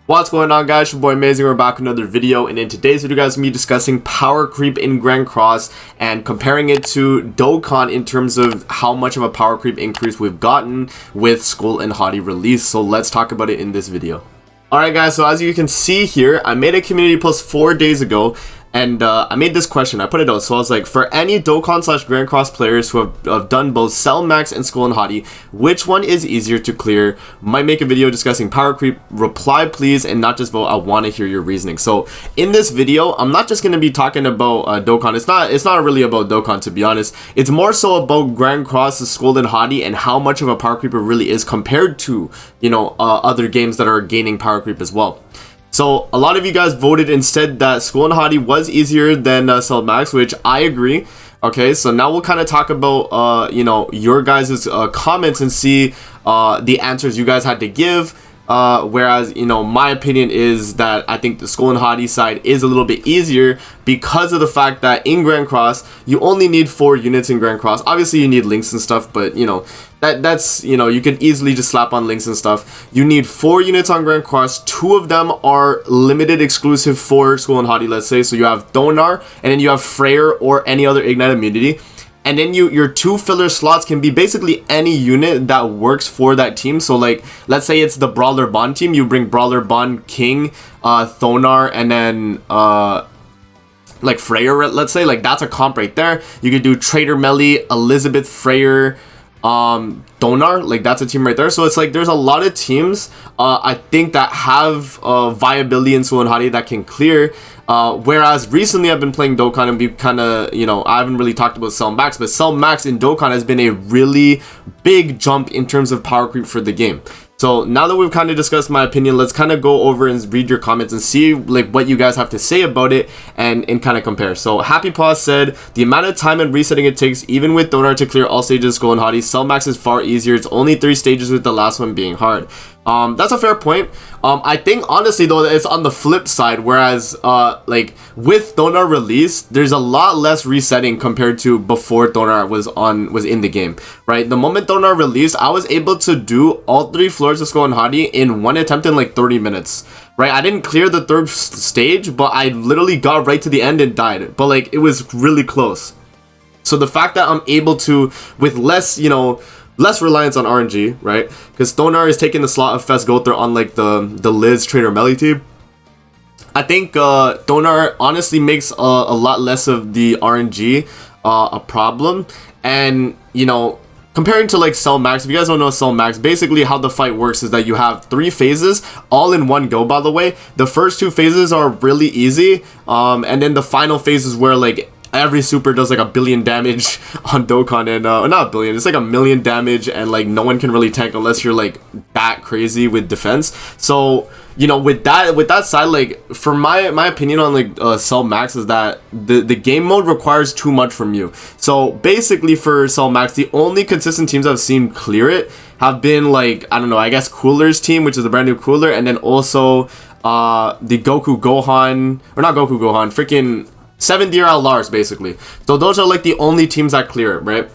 What's going on, guys? Your boy Amazing. We're back with another video, and in today's video, guys, I'm gonna be discussing power creep in Grand Cross and comparing it to Dokkan in terms of how much of a power creep increase we've gotten with Skull and Hati release. So let's talk about it in this video. Alright guys, so as you can see here, I made a community post 4 days ago, and I made this question. I put it out. So I was like, for any Dokkan / Grand Cross players who have done both Cell Max and Skull and Hati, which one is easier to clear? Might make a video discussing power creep. Reply please, and not just vote. I want to hear your reasoning. So in this video, I'm not just going to be talking about Dokkan. It's not really about Dokkan, to be honest. It's more so about Grand Cross, Skull and Hati, and how much of a power creep it really is compared to, you know, other games that are gaining power creep as well. So a lot of you guys voted and said that Skull and Hati was easier than Cell Max, which I agree. Okay, so now we'll kind of talk about you know, your guys' comments and see the answers you guys had to give. Whereas, you know, my opinion is that I think the Skull and Hati side is a little bit easier because of the fact that in Grand Cross you only need 4 units in Grand Cross. Obviously you need links and stuff, but you know, that's, you know, you could easily just slap on links and stuff. You need 4 units on Grand Cross. 2 of them are limited exclusive for Skull and Hati, let's say. So you have Donar, and then you have Freyr or any other Ignite immunity. And then your 2 filler slots can be basically any unit that works for that team. So like, let's say it's the Brawler Bond team. You bring Brawler Bond, King, Thonar, and then like Freyr, let's say. Like, that's a comp right there. You could do Trader Melee, Elizabeth, Freyr, Donar. Like, that's a team right there. So it's like there's a lot of teams I think that have viability in Skull and Hati that can clear. Whereas recently I've been playing Dokkan and we kind of, you know, I haven't really talked about Cell Max, but Cell Max in Dokkan has been a really big jump in terms of power creep for the game. So now that we've kind of discussed my opinion, let's kind of go over and read your comments and see like what you guys have to say about it and kind of compare. So Happy Paw said, the amount of time and resetting it takes, even with Donar, to clear all stages Skull and Hati, Cell Max is far easier. It's only 3 stages with the last one being hard. That's a fair point. I think honestly though, it's on the flip side, whereas like with Donar release, there's a lot less resetting compared to before Donar was in the game, right? The moment Donar released, I was able to do all 3 floors of Skull and Hati in 1 attempt in like 30 minutes, right? I didn't clear the 3rd stage, but I literally got right to the end and died, but like it was really close. So the fact that I'm able to, with less, you know, less reliance on RNG, right? Because Donar is taking the slot of Fest Gother on like the Liz Trader Melee team. I think Donar honestly makes a lot less of the RNG a problem. And, you know, comparing to like Cell Max, if you guys don't know Cell Max, basically how the fight works is that you have 3 phases all in one go, by the way. The first 2 phases are really easy. And then the final phase is where like every super does like 1 billion damage on Dokkan, and not 1 billion, it's like 1 million damage, and like no one can really tank unless you're like that crazy with defense. So, you know, with that side, like for my opinion on like Cell Max is that the game mode requires too much from you. So basically for Cell Max, the only consistent teams I've seen clear it have been like, I don't know, I guess Cooler's team, which is the brand new Cooler, and then also the Goku Gohan, or not Goku Gohan, freaking 7th year Lars, basically. So those are like the only teams that clear it, right?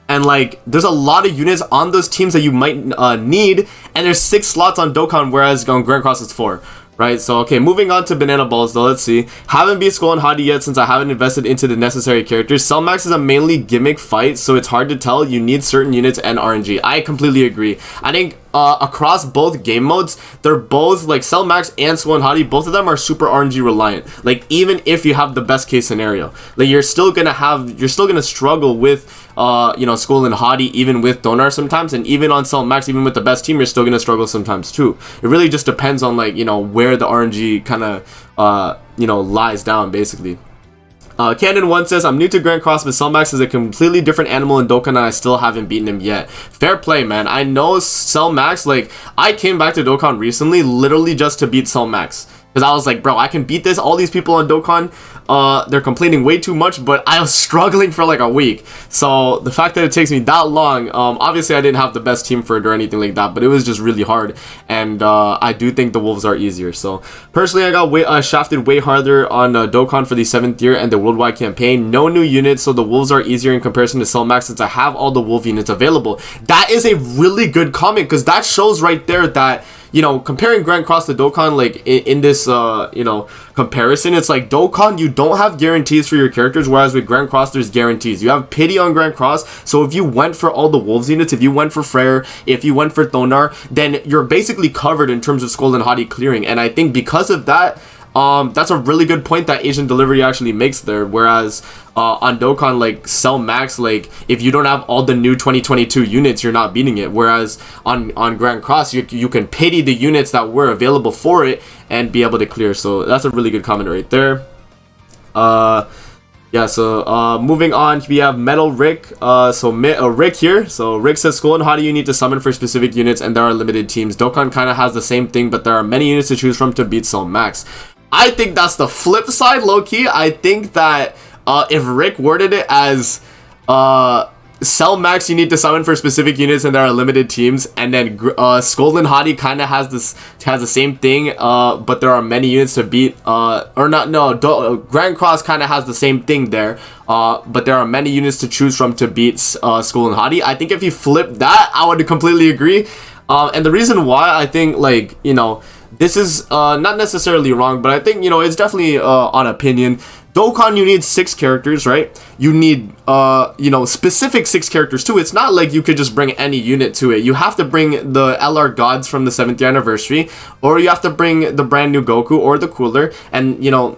And like there's a lot of units on those teams that you might need, and there's 6 slots on Dokkan, whereas on Grand Cross it's 4, right? So okay, moving on to Banana Balls though, let's see. Haven't beat Skull and Hati yet since I haven't invested into the necessary characters. Cell Max is a mainly gimmick fight, so it's hard to tell. You need certain units and RNG. I completely agree. I think across both game modes, they're both like Cell Max and Skull and Hati, both of them are super RNG reliant. Like even if you have the best case scenario, like you're still gonna struggle with you know, Skull and Hati, even with Donar sometimes, and even on Cell Max, even with the best team, you're still gonna struggle sometimes too. It really just depends on like, you know, where the RNG kind of you know, lies down basically. Canon1 says, I'm new to Grand Cross, but Cell Max is a completely different animal in Dokkan and I still haven't beaten him yet. Fair play, man. I know Cell Max, like, I came back to Dokkan recently literally just to beat Cell Max. Because I was like, bro, I can beat this. All these people on Dokkan, they're complaining way too much, but I was struggling for like a week. So the fact that it takes me that long, obviously I didn't have the best team for it or anything like that, but it was just really hard. And I do think the Wolves are easier. So personally, I got shafted way harder on Dokkan for the 7th year and the worldwide campaign. No new units, so the Wolves are easier in comparison to Cell Max since I have all the Wolf units available. That is a really good comment, because that shows right there that, you know, comparing Grand Cross to Dokkan, like in this you know, comparison, it's like Dokkan, you don't have guarantees for your characters, whereas with Grand Cross there's guarantees. You have pity on Grand Cross, so if you went for all the Wolves units, if you went for Freyr, if you went for Thonar, then you're basically covered in terms of Skull and Hati clearing. And I think because of that, that's a really good point that Asian Delivery actually makes there. Whereas on Dokkan, like Cell Max, like if you don't have all the new 2022 units, you're not beating it. Whereas on Grand Cross, you can pity the units that were available for it and be able to clear. So that's a really good comment right there. Yeah, so moving on, we have Metal Rick. Rick here. So Rick says, Skull and Hati you need to summon for specific units, and there are limited teams. Dokkan kind of has the same thing, but there are many units to choose from to beat Cell Max. I think that's the flip side, low-key. I think that if Rick worded it as Cell Max you need to summon for specific units and there are limited teams, and then Skull and Hati kind of has the same thing, but there are many units to beat, Grand Cross kind of has the same thing there, but there are many units to choose from to beat Skull and Hati. I think if you flip that, I would completely agree. And the reason why I think, like, you know, this is not necessarily wrong, but I think, you know, it's definitely on opinion. Dokkan, you need 6 characters, right? You need, you know, specific 6 characters too. It's not like you could just bring any unit to it. You have to bring the LR Gods from the 7th anniversary, or you have to bring the brand new Goku or the Cooler, and, you know,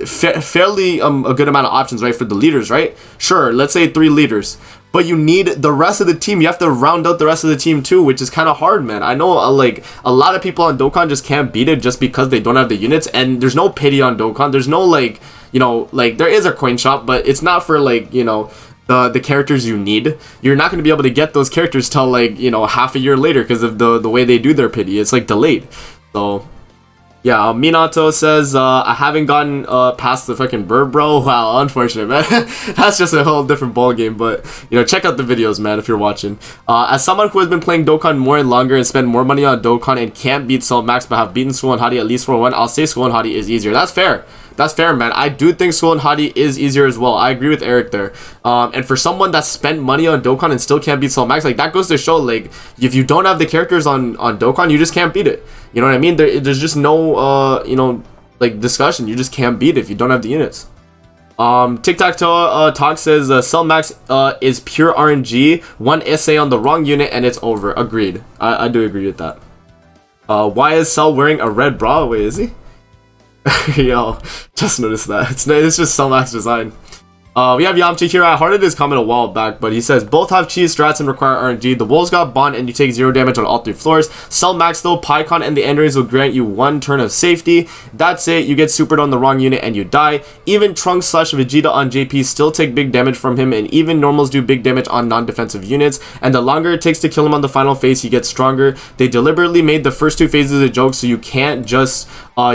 fairly a good amount of options, right, for the leaders, right? Sure, let's say 3 leaders. But you need the rest of the team. You have to round out the rest of the team too, which is kind of hard, man. I know like a lot of people on Dokkan just can't beat it just because they don't have the units, and there's no pity on Dokkan. There's no, like, you know, like there is a coin shop, but it's not for, like, you know, the characters you need. You're not going to be able to get those characters till, like, you know, half a year later because of the way they do their pity. It's like delayed. So yeah, Minato says, I haven't gotten past the fucking bird, bro. Wow, unfortunate, man. That's just a whole different ball game, but, you know, check out the videos, man, if you're watching. As someone who has been playing Dokkan more and longer and spent more money on Dokkan and can't beat Cell Max but have beaten Skull and Hati at least for one, I'll say Skull and Hati is easier. That's fair. That's fair, man. I do think Skull and Hati is easier as well. I agree with Eric there. And for someone that spent money on Dokkan and still can't beat Cell Max, like, that goes to show, like, if you don't have the characters on Dokkan, you just can't beat it. You know what I mean? There's just no, you know, like, discussion. You just can't beat it if you don't have the units. Tic-Tac-Toe Talk says, Cell Max is pure RNG. One essay on the wrong unit and it's over. Agreed. I do agree with that. Why is Cell wearing a red bra? Wait, is he? Yo, just noticed that. It's just Cell Max design. We have Yamcha here. I hearted his comment a while back, but he says both have cheese strats and require RNG. The wolves got bond and you take 0 damage on all 3 floors. Cell Max though, PyCon and the Endrings will grant you 1 turn of safety. That's it. You get supered on the wrong unit and you die. Even Trunks / Vegeta on JP still take big damage from him, and even normals do big damage on non-defensive units. And the longer it takes to kill him on the final phase, he gets stronger. They deliberately made the first 2 phases a joke, so you can't just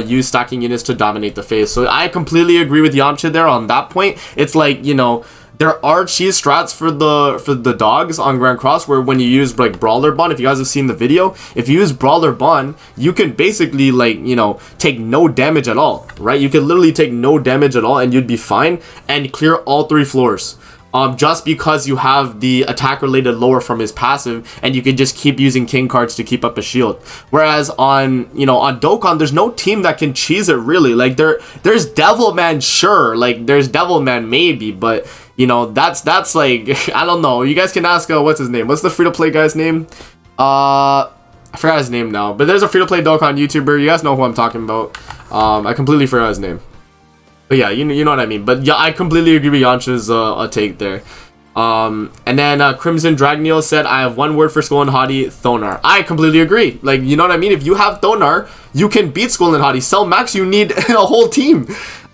use stacking units to dominate the phase. So I completely agree with Yamcha there on that point. It's like, you know, there are cheese strats for the dogs on Grand Cross, where when you use, like, Brawler Bond, if you guys have seen the video, if you use Brawler Bond, you can basically, like, you know, take no damage at all, right? You can literally take no damage at all and you'd be fine and clear all 3 floors. Just because you have the attack related lower from his passive, and you can just keep using king cards to keep up a shield. Whereas on, you know, on Dokkan, there's no team that can cheese it really. Like, there's Devilman, sure, like there's Devilman maybe, but, you know, that's like, I don't know. You guys can ask, what's his name? What's the free-to-play guy's name? I forgot his name now, but there's a free-to-play Dokkan YouTuber. You guys know who I'm talking about. I completely forgot his name. But yeah, you know what I mean. But yeah, I completely agree with Yamcha's take there. And then Crimson Dragneel said, I have 1 word for Skull and Hati, Thonar. I completely agree. Like, you know what I mean? If you have Thonar, you can beat Skull and Hati. Cell Max, you need a whole team.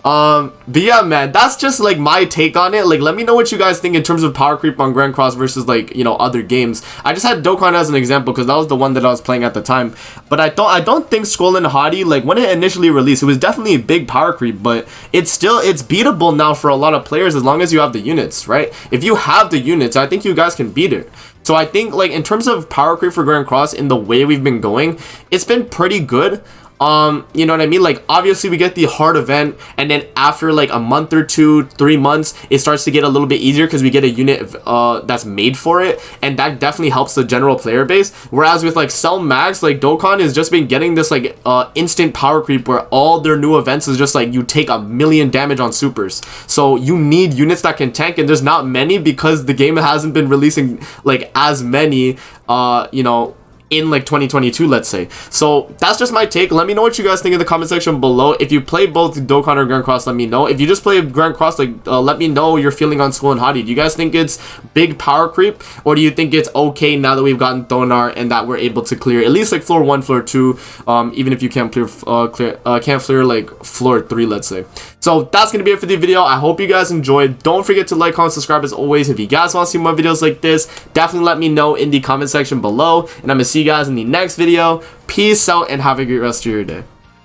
But yeah, man, that's just like my take on it. Like, let me know what you guys think in terms of power creep on Grand Cross versus, like, you know, other games. I just had Dokkan as an example because that was the one that I was playing at the time. But I don't think Skull and Hati, like, when it initially released, it was definitely a big power creep, but it's beatable now for a lot of players as long as you have the units, right? If you have the units, I think you guys can beat it. So I think, like, in terms of power creep for Grand Cross, in the way we've been going, it's been pretty good. You know what I mean? Like, obviously we get the hard event, and then after like a month or 2, 3 months, it starts to get a little bit easier because we get a unit that's made for it, and that definitely helps the general player base. Whereas with like Cell Max, like Dokkan has just been getting this like instant power creep where all their new events is just like you take 1,000,000 damage on supers. So you need units that can tank, and there's not many because the game hasn't been releasing like as many you know, in like 2022, let's say. So that's just my take. Let me know what you guys think in the comment section below. If you play both Dokkan or Grand Cross, let me know. If you just play Grand Cross, like let me know your feeling on School and Hottie. Do you guys think it's big power creep, or do you think it's okay now that we've gotten Thonar and that we're able to clear at least like floor 1, floor 2, even if you can't clear can't clear like floor 3, let's say. So that's gonna be it for the video. I hope you guys enjoyed. Don't forget to like, comment, subscribe as always. If you guys want to see more videos like this, definitely let me know in the comment section below, and I'm gonna see you guys in the next video. Peace out and have a great rest of your day.